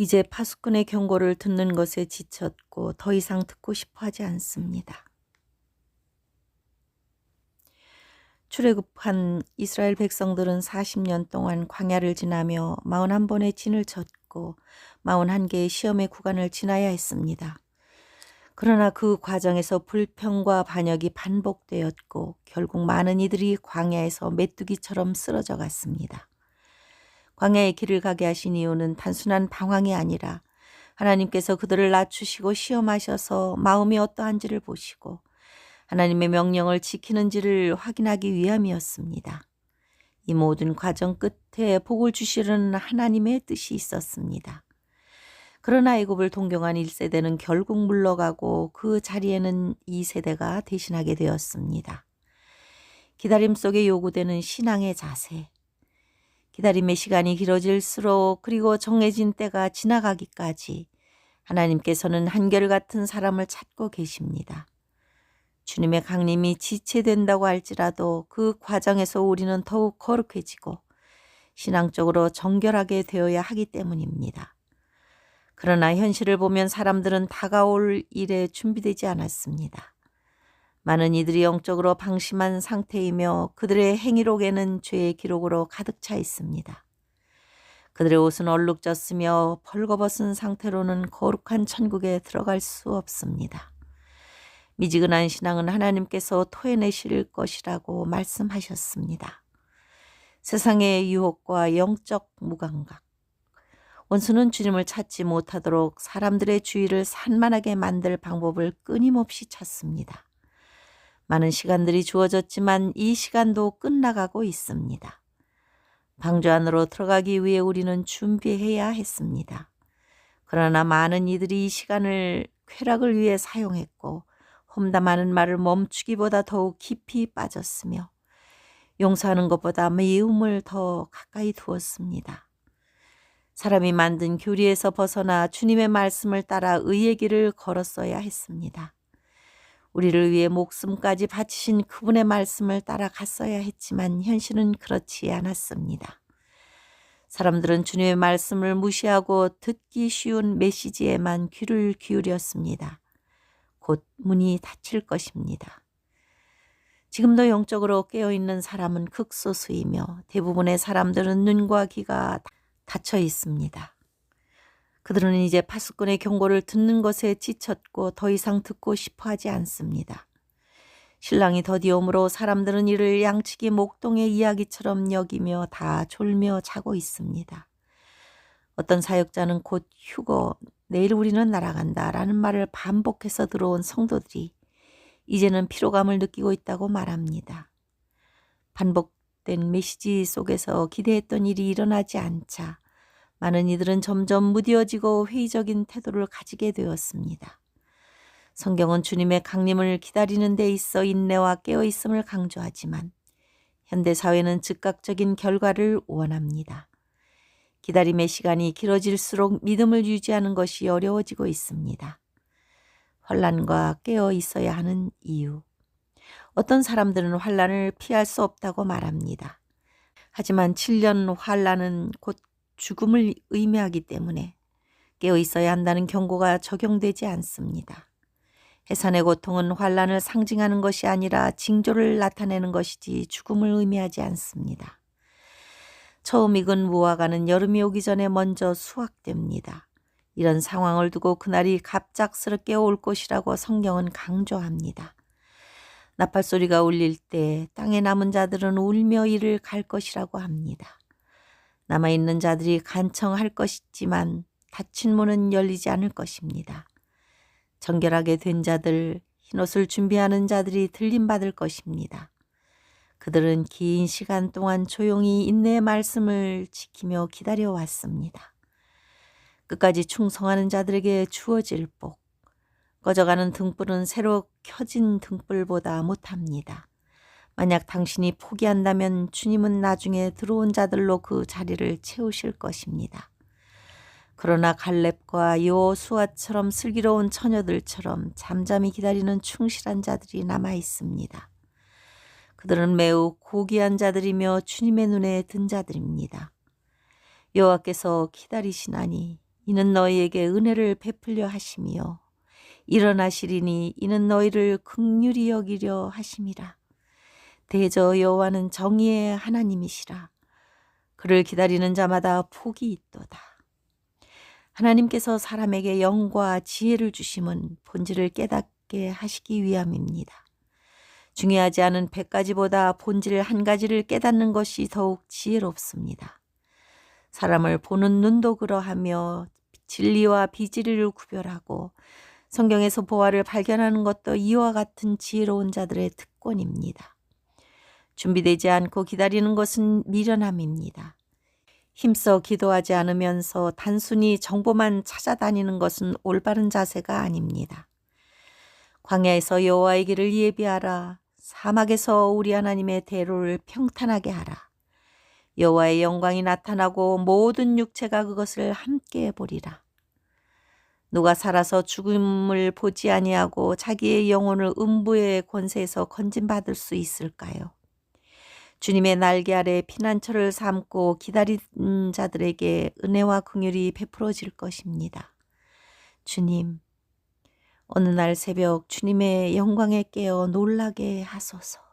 이제 파수꾼의 경고를 듣는 것에 지쳤고 더 이상 듣고 싶어 하지 않습니다. 출애굽한 이스라엘 백성들은 40년 동안 광야를 지나며 41번의 진을 쳤고 41개의 시험의 구간을 지나야 했습니다. 그러나 그 과정에서 불평과 반역이 반복되었고 결국 많은 이들이 광야에서 메뚜기처럼 쓰러져 갔습니다. 광야의 길을 가게 하신 이유는 단순한 방황이 아니라 하나님께서 그들을 낮추시고 시험하셔서 마음이 어떠한지를 보시고 하나님의 명령을 지키는지를 확인하기 위함이었습니다. 이 모든 과정 끝에 복을 주시려는 하나님의 뜻이 있었습니다. 그러나 애굽을 동경한 1세대는 결국 물러가고 그 자리에는 2세대가 대신하게 되었습니다. 기다림 속에 요구되는 신앙의 자세. 기다림의 시간이 길어질수록 그리고 정해진 때가 지나가기까지 하나님께서는 한결같은 사람을 찾고 계십니다. 주님의 강림이 지체된다고 할지라도 그 과정에서 우리는 더욱 거룩해지고 신앙적으로 정결하게 되어야 하기 때문입니다. 그러나 현실을 보면 사람들은 다가올 일에 준비되지 않았습니다. 많은 이들이 영적으로 방심한 상태이며 그들의 행위록에는 죄의 기록으로 가득 차 있습니다. 그들의 옷은 얼룩졌으며 벌거벗은 상태로는 거룩한 천국에 들어갈 수 없습니다. 미지근한 신앙은 하나님께서 토해내실 것이라고 말씀하셨습니다. 세상의 유혹과 영적 무감각. 원수는 주님을 찾지 못하도록 사람들의 주의를 산만하게 만들 방법을 끊임없이 찾습니다. 많은 시간들이 주어졌지만 이 시간도 끝나가고 있습니다. 방주 안으로 들어가기 위해 우리는 준비해야 했습니다. 그러나 많은 이들이 이 시간을 쾌락을 위해 사용했고 험담하는 말을 멈추기보다 더욱 깊이 빠졌으며 용서하는 것보다 미움을 더 가까이 두었습니다. 사람이 만든 교리에서 벗어나 주님의 말씀을 따라 의의 길을 걸었어야 했습니다. 우리를 위해 목숨까지 바치신 그분의 말씀을 따라갔어야 했지만 현실은 그렇지 않았습니다. 사람들은 주님의 말씀을 무시하고 듣기 쉬운 메시지에만 귀를 기울였습니다. 곧 문이 닫힐 것입니다. 지금도 영적으로 깨어있는 사람은 극소수이며 대부분의 사람들은 눈과 귀가 닫혀 있습니다. 그들은 이제 파수꾼의 경고를 듣는 것에 지쳤고 더 이상 듣고 싶어 하지 않습니다. 신랑이 더디옴으로 사람들은 이를 양치기 목동의 이야기처럼 여기며 다 졸며 자고 있습니다. 어떤 사역자는 곧 휴거, 내일 우리는 날아간다 라는 말을 반복해서 들어온 성도들이 이제는 피로감을 느끼고 있다고 말합니다. 반복된 메시지 속에서 기대했던 일이 일어나지 않자 많은 이들은 점점 무뎌지고 회의적인 태도를 가지게 되었습니다. 성경은 주님의 강림을 기다리는 데 있어 인내와 깨어있음을 강조하지만 현대사회는 즉각적인 결과를 원합니다. 기다림의 시간이 길어질수록 믿음을 유지하는 것이 어려워지고 있습니다. 환난과 깨어 있어야 하는 이유. 어떤 사람들은 환난을 피할 수 없다고 말합니다. 하지만 7년 환난은 곧 죽음을 의미하기 때문에 깨어 있어야 한다는 경고가 적용되지 않습니다. 해산의 고통은 환난을 상징하는 것이 아니라 징조를 나타내는 것이지 죽음을 의미하지 않습니다. 처음 익은 무화과는 여름이 오기 전에 먼저 수확됩니다. 이런 상황을 두고 그날이 갑작스럽게 올 것이라고 성경은 강조합니다. 나팔소리가 울릴 때 땅에 남은 자들은 울며 이를 갈 것이라고 합니다. 남아있는 자들이 간청할 것이지만 닫힌 문은 열리지 않을 것입니다. 정결하게 된 자들, 흰옷을 준비하는 자들이 들림받을 것입니다. 그들은 긴 시간 동안 조용히 인내의 말씀을 지키며 기다려왔습니다. 끝까지 충성하는 자들에게 주어질 복. 꺼져가는 등불은 새로 켜진 등불보다 못합니다. 만약 당신이 포기한다면 주님은 나중에 들어온 자들로 그 자리를 채우실 것입니다. 그러나 갈렙과 여호수아처럼 슬기로운 처녀들처럼 잠잠히 기다리는 충실한 자들이 남아 있습니다. 그들은 매우 고귀한 자들이며 주님의 눈에 든 자들입니다. 여호와께서 기다리시나니 이는 너희에게 은혜를 베풀려 하시며 일어나시리니 이는 너희를 긍휼히 여기려 하심이라. 대저 여호와는 정의의 하나님이시라. 그를 기다리는 자마다 복이 있도다. 하나님께서 사람에게 영과 지혜를 주심은 본질을 깨닫게 하시기 위함입니다. 중요하지 않은 100가지보다 본질 한 가지를 깨닫는 것이 더욱 지혜롭습니다. 사람을 보는 눈도 그러하며 진리와 비진리를 구별하고 성경에서 보화를 발견하는 것도 이와 같은 지혜로운 자들의 특권입니다. 준비되지 않고 기다리는 것은 미련함입니다. 힘써 기도하지 않으면서 단순히 정보만 찾아다니는 것은 올바른 자세가 아닙니다. 광야에서 여호와의 길을 예비하라. 사막에서 우리 하나님의 대로를 평탄하게 하라. 여호와의 영광이 나타나고 모든 육체가 그것을 함께 보리라. 누가 살아서 죽음을 보지 아니하고 자기의 영혼을 음부의 권세에서 건진받을 수 있을까요? 주님의 날개 아래 피난처를 삼고 기다린 자들에게 은혜와 긍휼이 베풀어질 것입니다. 주님, 어느 날 새벽 주님의 영광에 깨어 놀라게 하소서.